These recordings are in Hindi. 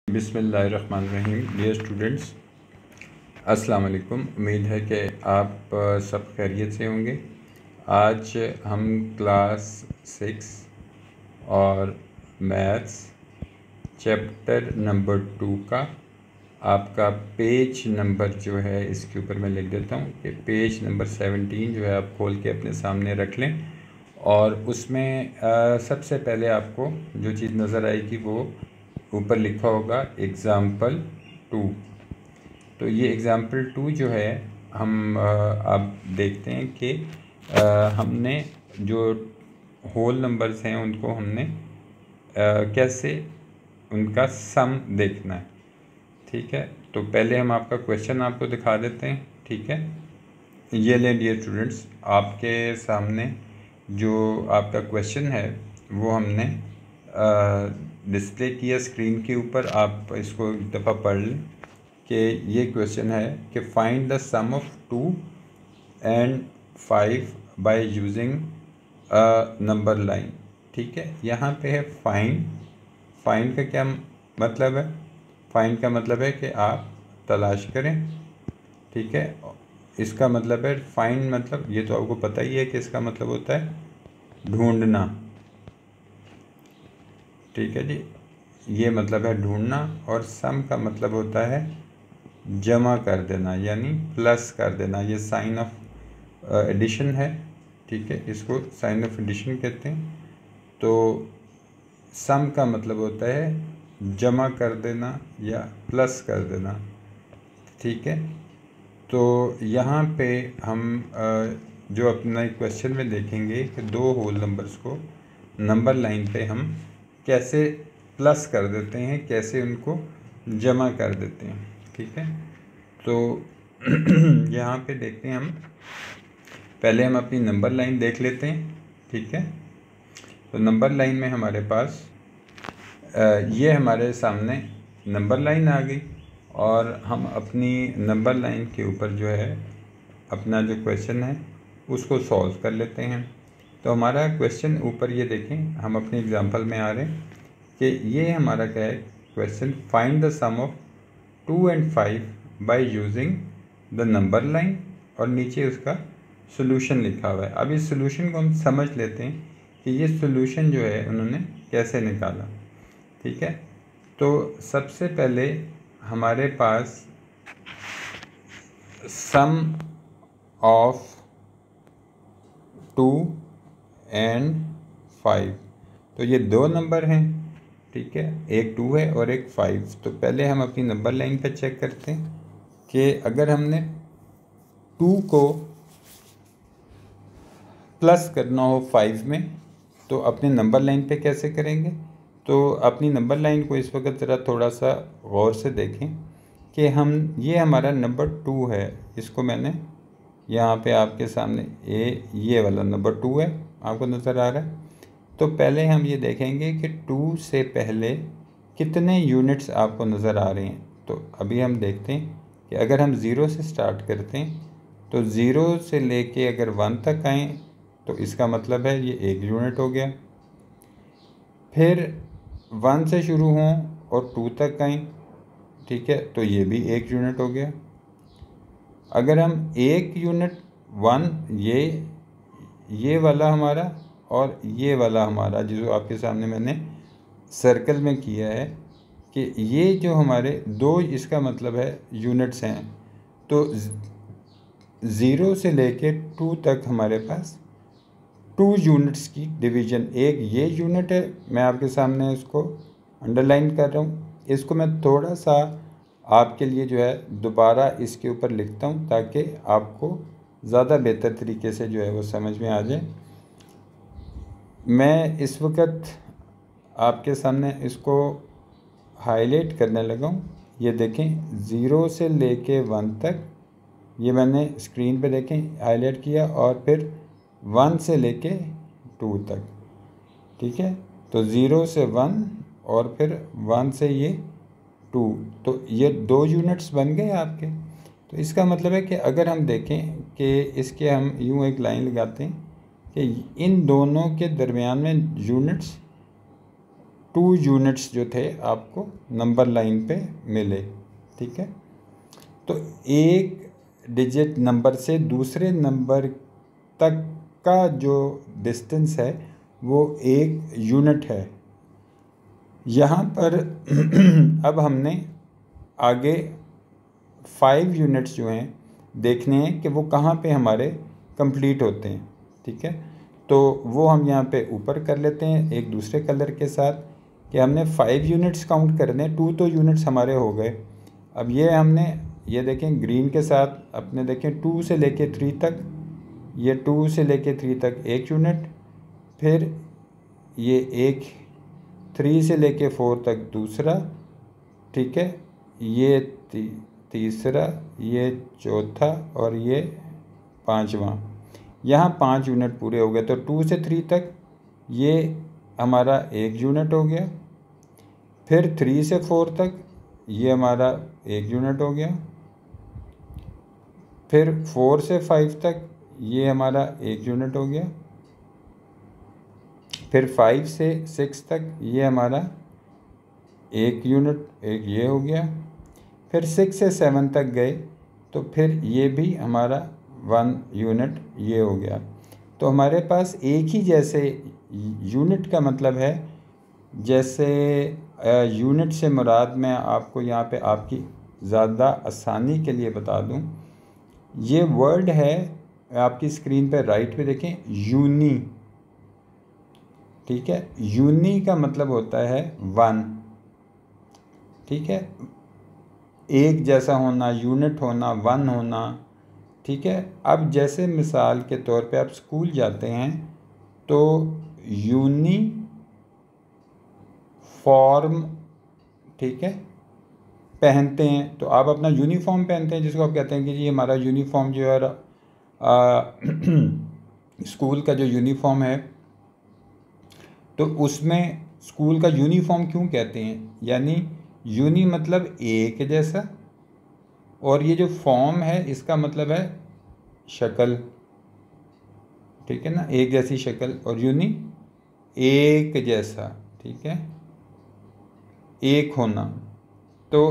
बिस्मिल्लाहिर्रहमानिर्रहीम। डियर स्टूडेंट्स, अस्सलाम वालेकुम। उम्मीद है कि आप सब खैरियत से होंगे। आज हम क्लास 6 और मैथ्स चैप्टर नंबर 2 का आपका पेज नंबर जो है इसके ऊपर मैं लिख देता हूँ कि पेज नंबर 17 जो है आप खोल के अपने सामने रख लें। और उसमें सबसे पहले आपको जो चीज़ नज़र आएगी वो ऊपर लिखा होगा एग्ज़ाम्पल 2। तो ये एग्ज़ाम्पल 2 जो है हम अब देखते हैं कि हमने जो होल नंबर्स हैं उनको हमने कैसे उनका सम देखना है। ठीक है, तो पहले हम आपका क्वेश्चन आपको दिखा देते हैं। ठीक है, ये ले डियर स्टूडेंट्स, आपके सामने जो आपका क्वेश्चन है वो हमने डिस्प्ले किया स्क्रीन के ऊपर। आप इसको एक दफ़ा पढ़ लें कि ये क्वेश्चन है कि find the sum of 2 and 5 by using a number line. ठीक है, यहाँ पे है फाइंड का क्या मतलब है? फाइंड का मतलब है कि आप तलाश करें। ठीक है, इसका मतलब है फाइंड, मतलब ये तो आपको पता ही है कि इसका मतलब होता है ढूंढना। ठीक है जी, ये मतलब है ढूंढना। और सम का मतलब होता है जमा कर देना, यानी प्लस कर देना। ये साइन ऑफ एडिशन है। ठीक है, इसको साइन ऑफ एडिशन कहते हैं। तो सम का मतलब होता है जमा कर देना या प्लस कर देना। ठीक है, तो यहाँ पे हम जो अपना क्वेश्चन में देखेंगे कि दो होल नंबर्स को नंबर लाइन पे हम कैसे प्लस कर देते हैं, कैसे उनको जमा कर देते हैं। ठीक है, तो यहाँ पे देखते हैं हम, पहले हम अपनी नंबर लाइन देख लेते हैं। ठीक है, तो नंबर लाइन में हमारे पास ये हमारे सामने नंबर लाइन आ गई और हम अपनी नंबर लाइन के ऊपर जो है अपना जो क्वेश्चन है उसको सॉल्व कर लेते हैं। तो हमारा क्वेश्चन ऊपर ये देखें, हम अपने एग्जांपल में आ रहे हैं कि ये हमारा क्या है question, find the sum of 2 and 5 by using the number line, और नीचे उसका सोल्यूशन लिखा हुआ है। अब इस सोल्यूशन को हम समझ लेते हैं कि ये सोल्यूशन जो है उन्होंने कैसे निकाला। ठीक है, तो सबसे पहले हमारे पास सम ऑफ 2 and 5, तो ये दो नंबर हैं। ठीक है, एक 2 है और एक 5। तो पहले हम अपनी नंबर लाइन पर चेक करते हैं कि अगर हमने 2 को प्लस करना हो 5 में तो अपने नंबर लाइन पे कैसे करेंगे। तो अपनी नंबर लाइन को इस वक्त ज़रा थोड़ा सा गौर से देखें कि हम, ये हमारा नंबर 2 है, इसको मैंने यहाँ पे आपके सामने ये वाला नंबर 2 है, आपको नज़र आ रहा है। तो पहले हम ये देखेंगे कि 2 से पहले कितने यूनिट्स आपको नज़र आ रहे हैं। तो अभी हम देखते हैं कि अगर हम 0 से स्टार्ट करते हैं तो 0 से लेके अगर 1 तक आएँ तो इसका मतलब है ये 1 यूनिट हो गया। फिर 1 से शुरू हों और 2 तक आएँ, ठीक है, तो ये भी 1 यूनिट हो गया। अगर हम 1 यूनिट 1, ये वाला हमारा और ये वाला हमारा जो आपके सामने मैंने सर्कल में किया है कि ये जो हमारे दो, इसका मतलब है यूनिट्स हैं। तो 0 से लेके 2 तक हमारे पास 2 यूनिट्स की डिवीज़न, एक ये यूनिट है, मैं आपके सामने इसको अंडरलाइन कर रहा हूँ। इसको मैं थोड़ा सा आपके लिए जो है दोबारा इसके ऊपर लिखता हूँ ताकि आपको ज़्यादा बेहतर तरीके से जो है वो समझ में आ जाए। मैं इस वक्त आपके सामने इसको हाईलाइट करने लगा हूँ। ये देखें, 0 से लेके 1 तक ये मैंने स्क्रीन पे देखें हाईलाइट किया, और फिर 1 से लेके 2 तक। ठीक है, तो 0 से 1 और फिर 1 से ये 2, तो ये 2 यूनिट्स बन गए आपके। तो इसका मतलब है कि अगर हम देखें कि इसके हम यूँ एक लाइन लगाते हैं कि इन दोनों के दरमियान में यूनिट्स 2 यूनिट्स जो थे आपको नंबर लाइन पे मिले। ठीक है, तो एक डिजिट नंबर से दूसरे नंबर तक का जो डिस्टेंस है वो 1 यूनिट है। यहाँ पर अब हमने आगे 5 यूनिट्स जो हैं देखने हैं कि वो कहाँ पे हमारे कंप्लीट होते हैं। ठीक है, तो वो हम यहाँ पे ऊपर कर लेते हैं एक दूसरे कलर के साथ कि हमने 5 यूनिट्स काउंट करने। 2 तो यूनिट्स हमारे हो गए। अब ये हमने ये देखें ग्रीन के साथ अपने देखें 2 से लेके 3 तक, ये 2 से लेके 3 तक 1 यूनिट, फिर ये एक 3 से लेके 4 तक दूसरा। ठीक है, ये तीसरा, ये चौथा और ये पांचवा। यहाँ 5 यूनिट पूरे हो गए। तो 2 से 3 तक ये हमारा 1 यूनिट हो गया। फिर 3 से 4 तक ये हमारा 1 यूनिट हो गया। फिर 4 से 5 तक ये हमारा 1 यूनिट हो गया। फिर 5 से 6 तक ये हमारा 1 यूनिट, एक ये हो गया। फिर 6 से 7 तक गए तो फिर ये भी हमारा 1 यूनिट ये हो गया। तो हमारे पास एक ही जैसे यूनिट का मतलब है, जैसे यूनिट से मुराद मैं आपको यहाँ पे आपकी ज़्यादा आसानी के लिए बता दूँ, ये वर्ड है आपकी स्क्रीन पे राइट पे देखें, यूनी। ठीक है, यूनी का मतलब होता है 1। ठीक है, एक जैसा होना, यूनिट होना, 1 होना। ठीक है, अब जैसे मिसाल के तौर पे आप स्कूल जाते हैं तो यूनिफॉर्म, ठीक है, पहनते हैं। तो आप अपना यूनिफॉर्म पहनते हैं जिसको आप कहते हैं कि ये हमारा यूनिफॉर्म जो है स्कूल का जो यूनिफॉर्म है, तो उसमें स्कूल का यूनिफॉर्म क्यों कहते हैं, यानी यूनी मतलब एक जैसा, और ये जो फॉर्म है इसका मतलब है शक्ल। ठीक है ना, एक जैसी शक्ल, और यूनी एक जैसा। ठीक है, एक होना। तो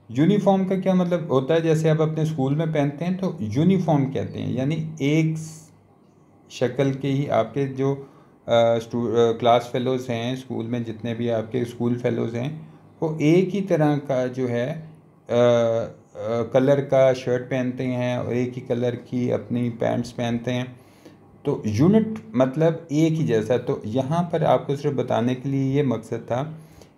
यूनिफॉर्म का क्या मतलब होता है, जैसे आप अपने स्कूल में पहनते हैं तो यूनिफॉर्म कहते हैं, यानी एक शक्ल के ही आपके जो क्लास फेलोज़ हैं स्कूल में, जितने भी आपके स्कूल फेलोज़ हैं, वो एक ही तरह का जो है कलर का शर्ट पहनते हैं और एक ही कलर की अपनी पैंट्स पहनते हैं। तो यूनिट मतलब एक ही जैसा। तो यहाँ पर आपको सिर्फ बताने के लिए ये मकसद था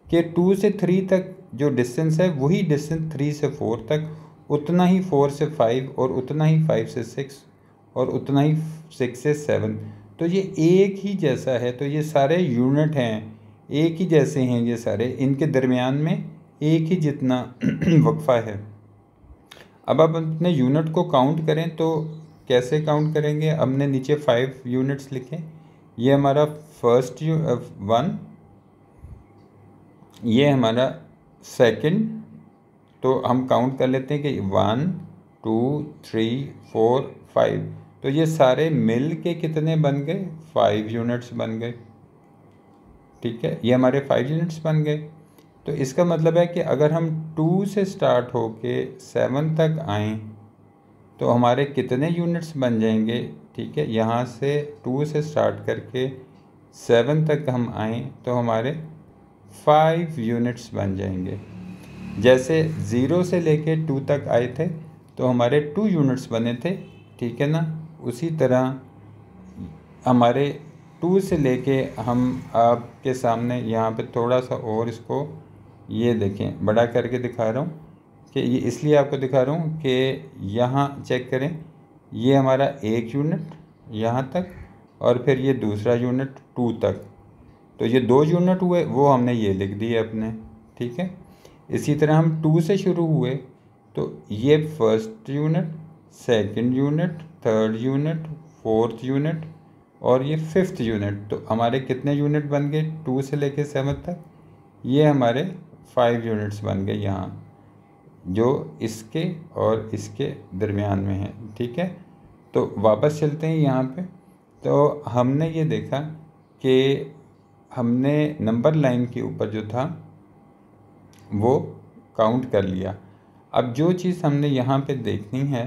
कि 2 से 3 तक जो डिस्टेंस है वही डिस्टेंस 3 से 4 तक, उतना ही 4 से 5, और उतना ही 5 से 6, और उतना ही 6 से 7। तो ये एक ही जैसा है। तो ये सारे यूनिट हैं, एक ही जैसे हैं ये सारे, इनके दरमियान में एक ही जितना वक्फा है। अब आप अपने यूनिट को काउंट करें तो कैसे काउंट करेंगे, हमने नीचे 5 यूनिट्स लिखे। ये हमारा फर्स्ट 1, ये हमारा सेकंड। तो हम काउंट कर लेते हैं कि 1 2 3 4 5। तो ये सारे मिल के कितने बन गए, 5 यूनिट्स बन गए। ठीक है, ये हमारे 5 यूनिट्स बन गए। तो इसका मतलब है कि अगर हम 2 से स्टार्ट होके 7 तक आएँ तो हमारे कितने यूनिट्स बन जाएंगे। ठीक है, यहाँ से 2 से स्टार्ट करके 7 तक हम आएँ तो हमारे 5 यूनिट्स बन जाएंगे। जैसे 0 से लेके 2 तक आए थे तो हमारे 2 यूनिट्स बने थे। ठीक है ना, उसी तरह हमारे 2 से लेके हम आपके सामने यहाँ पे थोड़ा सा और इसको ये देखें, बड़ा करके दिखा रहा हूँ कि ये इसलिए आपको दिखा रहा हूँ कि यहाँ चेक करें, ये हमारा 1 यूनिट यहाँ तक, और फिर ये दूसरा यूनिट 2 तक। तो ये 2 यूनिट हुए, वो हमने ये लिख दिए अपने। ठीक है, इसी तरह हम 2 से शुरू हुए तो ये first unit, second unit, third unit, fourth unit, और ये 5th यूनिट। तो हमारे कितने यूनिट बन गए 2 से लेके 7 तक, ये हमारे 5 यूनिट्स बन गए यहाँ, जो इसके और इसके दरमियान में है। ठीक है, तो वापस चलते हैं यहाँ पे। तो हमने ये देखा कि हमने नंबर लाइन के ऊपर जो था वो काउंट कर लिया। अब जो चीज़ हमने यहाँ पे देखनी है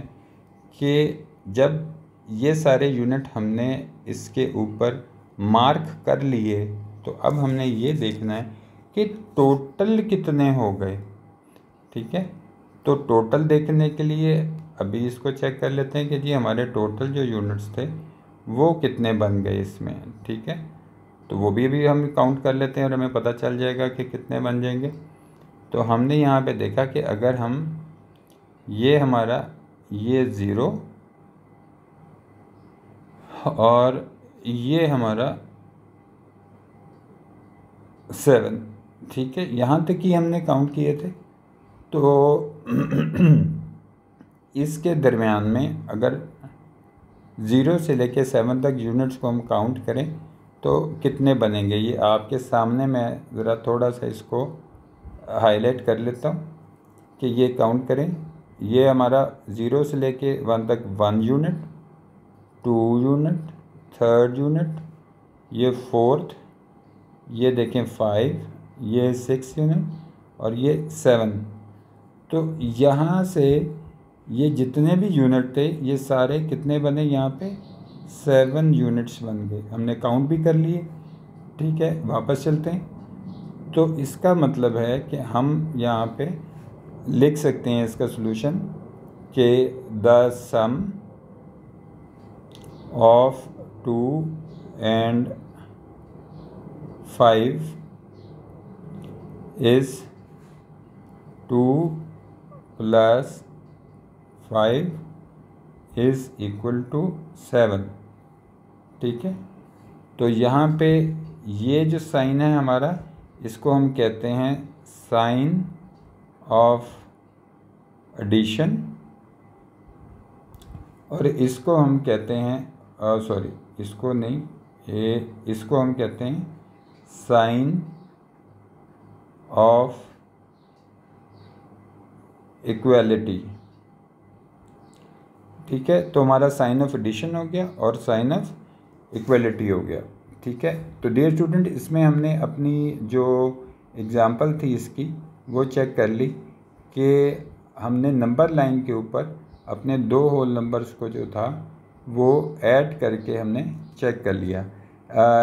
कि जब ये सारे यूनिट हमने इसके ऊपर मार्क कर लिए तो अब हमने ये देखना है कि टोटल कितने हो गए। ठीक है, तो टोटल देखने के लिए अभी इसको चेक कर लेते हैं कि जी हमारे टोटल जो यूनिट्स थे वो कितने बन गए इसमें। ठीक है, तो वो भी हम काउंट कर लेते हैं और हमें पता चल जाएगा कि कितने बन जाएंगे। तो हमने यहाँ पे देखा कि अगर हम ये हमारा ये 0 और ये हमारा 7, ठीक है, यहाँ तक ही हमने काउंट किए थे। तो इसके दरमियान में अगर 0 से लेके 7 तक यूनिट्स को हम काउंट करें तो कितने बनेंगे, ये आपके सामने मैं ज़रा थोड़ा सा इसको हाईलाइट कर लेता हूँ कि ये काउंट करें। ये हमारा 0 से लेके 1 तक 1 यूनिट, 2 यूनिट, 3rd यूनिट, ये 4th, ये देखें 5, ये 6 यूनिट और ये 7। तो यहाँ से ये जितने भी यूनिट थे ये सारे कितने बने, यहाँ पे 7 यूनिट्स बन गए। हमने काउंट भी कर लिए। ठीक है, वापस चलते हैं। तो इसका मतलब है कि हम यहाँ पे लिख सकते हैं इसका सॉल्यूशन कि the sum of 2 and 5 is 2 plus 5 is equal to 7। ठीक है, तो यहाँ पे ये जो साइन है हमारा इसको हम कहते हैं साइन ऑफ एडिशन और इसको हम कहते हैं इसको नहीं, इसको हम कहते हैं साइन ऑफ इक्वालिटी। ठीक है, तो हमारा साइन ऑफ एडिशन हो गया और साइन ऑफ इक्वालिटी हो गया। ठीक है, तो डियर स्टूडेंट इसमें हमने अपनी जो एग्ज़ाम्पल थी इसकी वो चेक कर ली कि हमने नंबर लाइन के ऊपर अपने 2 होल नंबर्स को जो था वो ऐड करके हमने चेक कर लिया।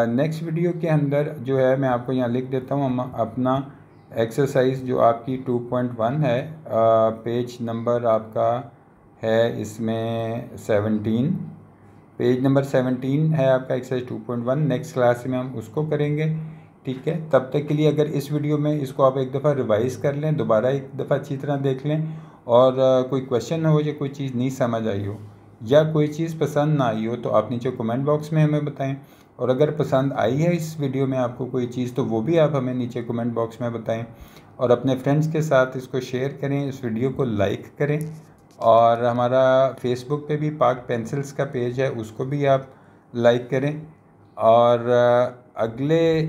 नेक्स्ट वीडियो के अंदर जो है मैं आपको यहाँ लिख देता हूँ, हम अपना एक्सरसाइज जो आपकी 2.1 है, पेज नंबर आपका है इसमें 17, पेज नंबर 17 है आपका एक्सरसाइज 2.1। नेक्स्ट क्लास में हम उसको करेंगे। ठीक है, तब तक के लिए अगर इस वीडियो में इसको आप एक दफ़ा रिवाइज़ कर लें, दोबारा एक दफ़ा अच्छी तरह देख लें और कोई क्वेश्चन हो या कोई चीज़ नहीं समझ आई हो या कोई चीज़ पसंद ना आई हो तो आप नीचे कमेंट बॉक्स में हमें बताएं। और अगर पसंद आई है इस वीडियो में आपको कोई चीज़ तो वो भी आप हमें नीचे कमेंट बॉक्स में बताएं और अपने फ्रेंड्स के साथ इसको शेयर करें, इस वीडियो को लाइक करें। और हमारा फेसबुक पे भी पाक पेंसिल्स का पेज है, उसको भी आप लाइक करें। और अगले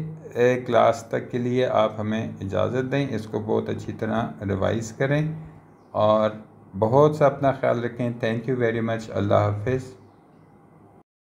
क्लास तक के लिए आप हमें इजाज़त दें, इसको बहुत अच्छी तरह रिवाइज़ करें और बहुत सा अपना ख्याल रखें। Thank you very much. अल्लाह हाफ़िज़।